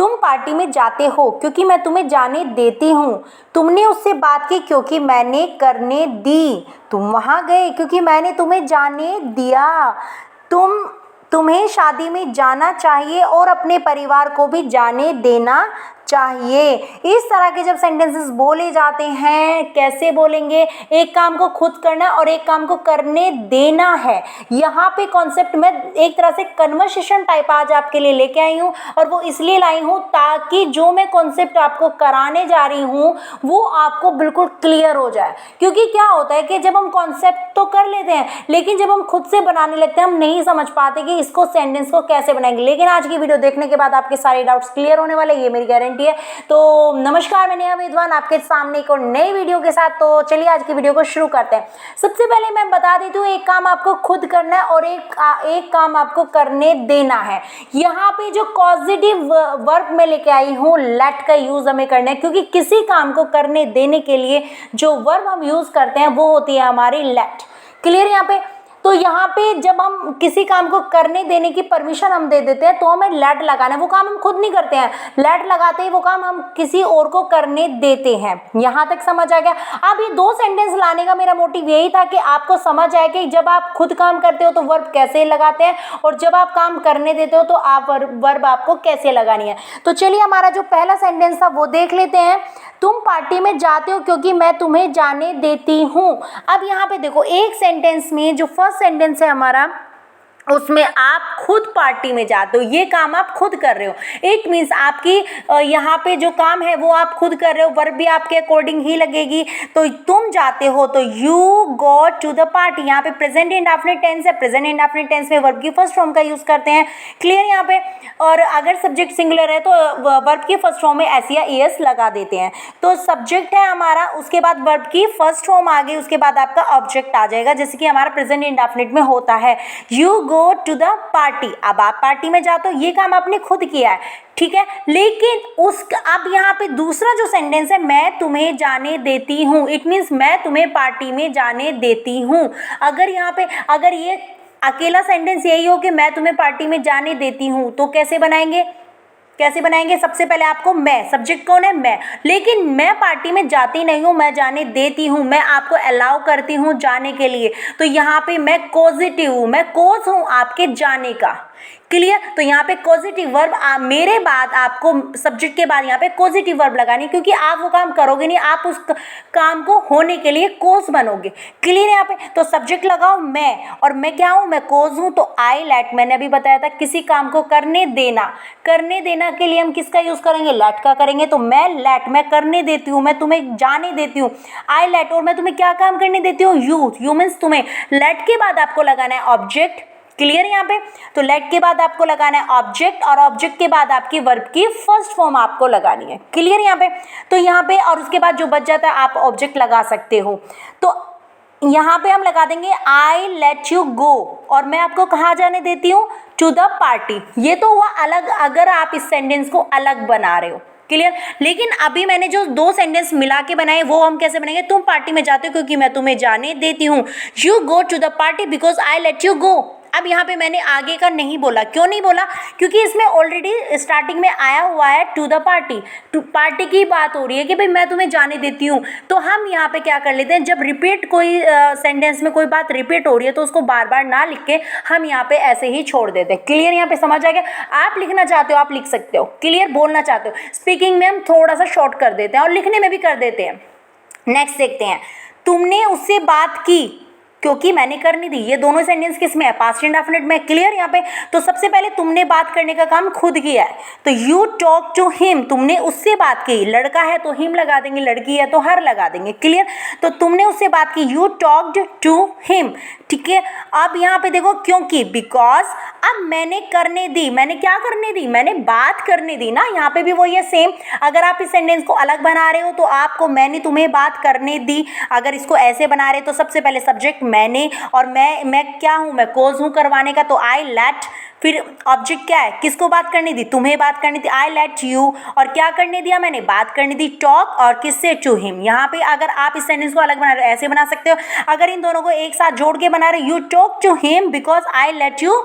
तुम पार्टी में जाते हो क्योंकि मैं तुम्हें जाने देती हूँ। तुमने उससे बात की क्योंकि मैंने करने दी। तुम वहाँ गए क्योंकि मैंने तुम्हें जाने दिया। तुम्हें शादी में जाना चाहिए और अपने परिवार को भी जाने देना चाहिए। इस तरह के जब सेंटेंसेस बोले जाते हैं, कैसे बोलेंगे, एक काम को खुद करना और एक काम को करने देना है। यहाँ पे कॉन्सेप्ट में एक तरह से कन्वर्सेशन टाइप आज आपके लिए लेके आई हूँ, और वो इसलिए लाई हूँ ताकि जो मैं कॉन्सेप्ट आपको कराने जा रही हूँ वो आपको बिल्कुल क्लियर हो जाए। क्योंकि क्या होता है कि जब हम कॉन्सेप्ट तो कर लेते हैं, लेकिन जब हम खुद से बनाने लगते हैं हम नहीं समझ पाते कि इसको सेंटेंस को कैसे बनाएंगे। लेकिन आज की वीडियो देखने के बाद आपके सारे डाउट्स क्लियर होने वाले, ये मेरी गारंटी है। तो नमस्कार, मैं नेहा विद्वान आपके सामने एक और नई वीडियो के साथ। तो चलिए आज की वीडियो को शुरू करते हैं। सबसे पहले मैं बता देती हूँ, एक काम आपको खुद करना है और एक काम आपको करने देना है। यहाँ पे जो पॉजिटिव वर्ब में लेके आई हूँ, लेट का यूज हमें करना है, क्योंकि किसी काम को करने देने के लिए जो वर्ब हम यूज करते हैं वो होती है हमारी लेट। क्लियर यहाँ पे? तो यहाँ पे जब हम किसी काम को करने देने की परमिशन हम दे देते हैं तो हमें लेट लगाना है। वो काम हम खुद नहीं करते हैं, लेट लगाते ही वो काम हम किसी और को करने देते हैं। यहाँ तक समझ आ गया? अब ये दो सेंटेंस लाने का मेरा मोटिव यही था कि आपको समझ आए कि जब आप खुद काम करते हो तो वर्ब कैसे लगाते हैं, और जब आप काम करने देते हो तो आप वर्ब आपको कैसे लगानी है। तो चलिए हमारा जो पहला सेंटेंस था वो देख लेते हैं। तुम पार्टी में जाते हो क्योंकि मैं तुम्हें जाने देती हूँ। अब यहाँ पे देखो, एक सेंटेंस में जो फर्स्ट सेंटेंस है हमारा, उसमें आप खुद पार्टी में जाते हो, ये काम आप खुद कर रहे हो। इट मीन्स आपकी यहाँ पे जो काम है वो आप खुद कर रहे हो, वर्ब भी आपके अकॉर्डिंग ही लगेगी। तो तुम जाते हो तो you go to the party. यहाँ पे प्रेजेंट इंडेफिनिट टेंस है, प्रेजेंट इंडेफिनिट टेंस में वर्ब की फर्स्ट फॉर्म का यूज करते हैं। क्लियर यहाँ पे? और अगर सब्जेक्ट सिंगुलर है तो वर्ब की फर्स्ट फॉर्म में एस या एस लगा देते हैं। तो सब्जेक्ट है हमारा, उसके बाद वर्ब की फर्स्ट फॉर्म आ गई, उसके बाद आपका ऑब्जेक्ट आ जाएगा, जैसे कि हमारा प्रेजेंट इंडेफिनिट में होता है। You go to the party. अब आप पार्टी में जाते हो, ये काम आपने खुद किया है, ठीक है। लेकिन अब यहाँ पे दूसरा जो सेंटेंस है, मैं तुम्हें जाने देती हूँ, इट मीन्स मैं तुम्हें पार्टी में जाने देती हूँ। अगर यहाँ पे अगर ये अकेला सेंटेंस यही हो कि मैं तुम्हें पार्टी में जाने देती हूँ, तो कैसे बनाएंगे? सबसे पहले आपको मैं, सब्जेक्ट कौन है? मैं। लेकिन मैं पार्टी में जाती नहीं हूँ, मैं जाने देती हूँ, मैं आपको अलाउ करती हूँ जाने के लिए। तो यहाँ पे मैं कॉजेटिव हूँ, मैं कॉज हूँ आपके जाने का। क्लियर? तो यहाँ पे पॉजिटिव वर्ब मेरे बाद आपको सब्जेक्ट के बाद यहाँ पे पॉजिटिव वर्ब लगानी, क्योंकि आप वो काम करोगे नहीं, आप उस काम को होने के लिए कोज बनोगे। क्लियर? यहाँ पे तो सब्जेक्ट लगाओ मैं, और मैं क्या हूँ? मैं कोज हूँ। तो आई लेट, मैंने अभी बताया था किसी काम को करने देना के लिए हम किसका यूज करेंगे? लेट का करेंगे। तो मैं लेट, मैं करने देती हूँ, मैं तुम्हें जाने देती हूँ, आई लेट। और मैं तुम्हें क्या काम करने देती हूँ? यू मीन्स तुम्हें। लेट के बाद आपको लगाना है ऑब्जेक्ट। क्लियर यहाँ पे? तो लेट के बाद आपको लगाना है ऑब्जेक्ट, और ऑब्जेक्ट के बाद आपकी वर्ब की फर्स्ट फॉर्म आपको लगानी है। क्लियर यहाँ पे? तो यहाँ पे और उसके बाद जो बच जाता है आप ऑब्जेक्ट लगा सकते हो। तो यहाँ पे हम लगा देंगे आई लेट यू गो, और मैं आपको कहाँ जाने देती हूँ? To the party. ये तो हुआ अलग, अगर आप इस सेंटेंस को अलग बना रहे हो। क्लियर? लेकिन अभी मैंने जो दो सेंटेंस मिला के बनाए वो हम कैसे बनाएंगे? तुम पार्टी में जाते हो क्योंकि मैं तुम्हें जाने देती हूँ। You go to the party because I let you go. अब यहाँ पे मैंने आगे का नहीं बोला। क्यों नहीं बोला? क्योंकि इसमें ऑलरेडी स्टार्टिंग में आया हुआ है to the party, to party की बात हो रही है कि भाई मैं तुम्हें जाने देती हूँ। तो हम यहाँ पे क्या कर लेते हैं, जब रिपीट कोई सेंटेंस में कोई बात रिपीट हो रही है तो उसको बार बार ना लिख के हम यहाँ पे ऐसे ही छोड़ देते हैं। क्लियर? यहाँ पे समझ आ गया? आप लिखना चाहते हो आप लिख सकते हो, क्लियर? बोलना चाहते हो, स्पीकिंग में हम थोड़ा सा शॉर्ट कर देते हैं और लिखने में भी कर देते हैं। नेक्स्ट देखते हैं, तुमने उससे बात की क्योंकि मैंने करनी थी। ये दोनों सेंटेंस किस में है? पास्ट इंडेफिनिट में। क्लियर यहाँ पे? तो सबसे पहले तुमने बात करने का काम खुद किया है, तो यू टॉक टू हिम, तुमने उससे बात की। लड़का है तो हिम लगा देंगे, लड़की है तो हर लगा देंगे। क्लियर? तो तुमने उससे बात की, यू टॉक्ड टू हिम। ठीक है? अब यहाँ पे देखो क्योंकि, बिकॉज। अब मैंने करने दी, मैंने क्या करने दी? मैंने बात करने दी ना। यहाँ पे भी वही है सेम। अगर आप इस सेंटेंस को अलग बना रहे हो तो आपको मैंने तुम्हें बात करने दी। अगर इसको ऐसे बना रहे तो सबसे पहले सब्जेक्ट मैंने, और मैं क्या हूँ? मैं कोज हूँ करवाने का, तो आई लेट। फिर ऑब्जेक्ट क्या है? किसको बात करनी थी? तुम्हें बात करनी थी, आई लेट यू। और क्या करने दिया? मैंने बात करनी थी, टॉक। और किससे? To him. यहाँ पे अगर आप इस सेंटेंस को अलग बना रहे हो ऐसे बना सकते हो। अगर इन दोनों को एक साथ जोड़ के बना रहे, you talk to him because I let you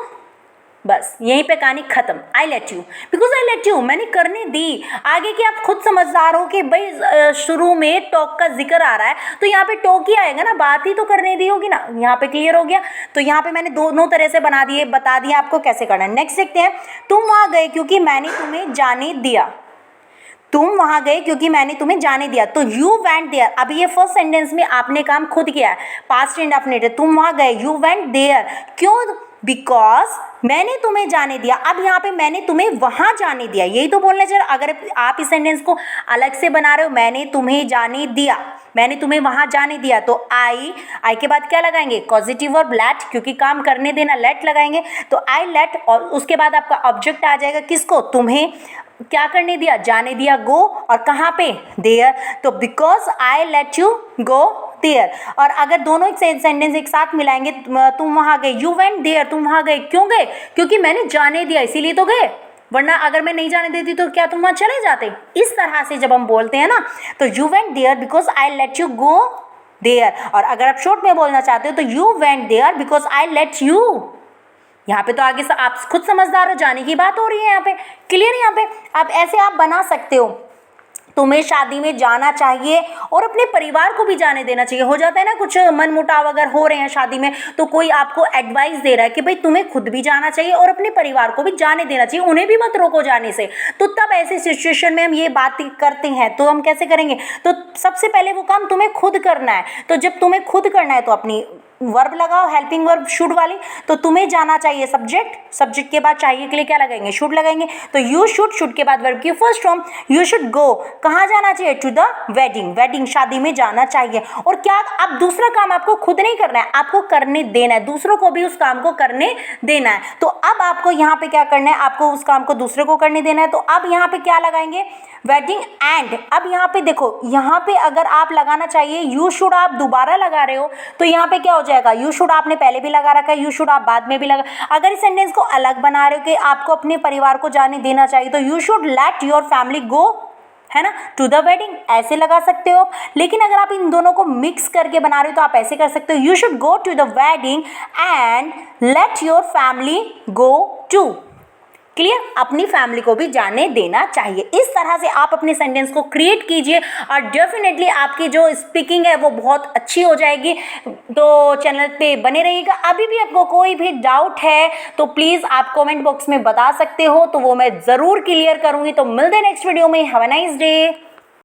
बस यहीं पे कहानी खत्म। I let you, because I let you, मैंने करने दी। आगे की आप खुद समझदार हो कि भाई शुरू में टॉक का जिक्र आ रहा है तो यहाँ पे टॉक ही आएगा ना, बात ही तो करने दी होगी ना। यहाँ पे क्लियर हो गया। तो यहाँ पे मैंने दोनों तरह से बता दिया आपको कैसे करना है। नेक्स्ट देखते हैं, तुम वहां गए क्योंकि मैंने तुम्हें जाने दिया। तुम वहां गए क्योंकि मैंने तुम्हें जाने दिया, तो यू वेंट देयर। अब ये फर्स्ट सेंटेंस में आपने काम खुद किया है, पास्ट इंडेफिनिट। तुम वहां गए, यू वेंट देयर, क्यों? बिकॉज मैंने तुम्हें जाने दिया। अब यहाँ पे मैंने तुम्हें वहां जाने दिया, यही तो बोलना चाहिए। अगर आप इस सेंटेंस को अलग से बना रहे हो, मैंने तुम्हें जाने दिया, मैंने तुम्हें वहां जाने दिया, तो आई के बाद क्या लगाएंगे? पॉजिटिव वर्ब लेट, क्योंकि काम करने देना, लेट लगाएंगे। तो आई लेट, और उसके बाद आपका ऑब्जेक्ट आ जाएगा किसको? तुम्हें क्या करने दिया? जाने दिया, गो, और कहाँ पे? देयर। तो because I let you go there. और अगर दोनों सेंटेंस एक साथ मिलाएंगे, तुम वहां गए, यू वेंट देयर, तुम वहां गए, क्यों गए? क्योंकि मैंने जाने दिया, इसीलिए तो गए, वरना अगर मैं नहीं जाने देती तो क्या तुम वहां चले जाते? इस तरह से जब हम बोलते हैं ना, तो you went there because I let you go there. और अगर आप शॉर्ट में बोलना चाहते हो तो you went there because I let you. यहाँ पे तो आगे से आप खुद समझदार हो, जाने की बात हो रही है यहाँ पे, क्लियर। यहाँ पे आप ऐसे आप बना सकते हो, तुम्हें शादी में जाना चाहिए और अपने परिवार को भी जाने देना चाहिए। हो जाता है ना कुछ मनमुटाव अगर हो रहे हैं शादी में, तो कोई आपको एडवाइस दे रहा है कि भाई तुम्हें खुद भी जाना चाहिए और अपने परिवार को भी जाने देना चाहिए, उन्हें भी मत रोको जाने से। तो तब ऐसी सिचुएशन में हम ये बात करते हैं, तो हम कैसे करेंगे? तो सबसे पहले वो काम तुम्हें खुद करना है। तो जब तुम्हें खुद करना है तो अपनी वर्ब लगाओ, हेल्पिंग वर्ब शुड वाली। तो तुम्हें जाना चाहिए सब्जेक्ट, सब्जेक्ट के बाद चाहिए के लिए क्या लगाएंगे? शुड लगाएंगे। तो यू शुड के बाद वर्ब की फर्स्ट फॉर्म, यू शुड गो, कहाँ जाना चाहिए? टू द वेडिंग, वेडिंग शादी में जाना चाहिए। और क्या अब दूसरा काम आपको खुद नहीं करना है, आपको करने देना है, दूसरों को भी उस काम को करने देना है। तो अब आपको यहाँ पे क्या करना है? आपको उस काम को दूसरे को करने देना है। तो अब यहाँ पे क्या लगाएंगे? Wedding and. अब यहाँ पे देखो, यहाँ पे अगर आप लगाना चाहिए यू शुड, आप दोबारा लगा रहे हो तो यहाँ पे क्या हो जाएगा? यू शुड आपने पहले भी लगा रखा है, यू शुड आप बाद में भी लगा। अगर इस सेंटेंस को अलग बना रहे हो कि आपको अपने परिवार को जाने देना चाहिए, तो you should let your family go, है ना, टू द वेडिंग, ऐसे लगा सकते हो। लेकिन अगर आप इन दोनों को मिक्स करके बना रहे हो तो आप ऐसे कर सकते हो, you should go to the wedding and let your family go to. Clear? अपनी फैमिली को भी जाने देना चाहिए। इस तरह से आप अपने सेंटेंस को क्रिएट कीजिए और डेफिनेटली आपकी जो स्पीकिंग है वो बहुत अच्छी हो जाएगी। तो चैनल पे बने रहिएगा। अभी भी आपको कोई भी डाउट है तो प्लीज़ आप कमेंट बॉक्स में बता सकते हो, तो वो मैं ज़रूर क्लियर करूँगी। तो मिलते हैं नेक्स्ट वीडियो में। Have a nice day.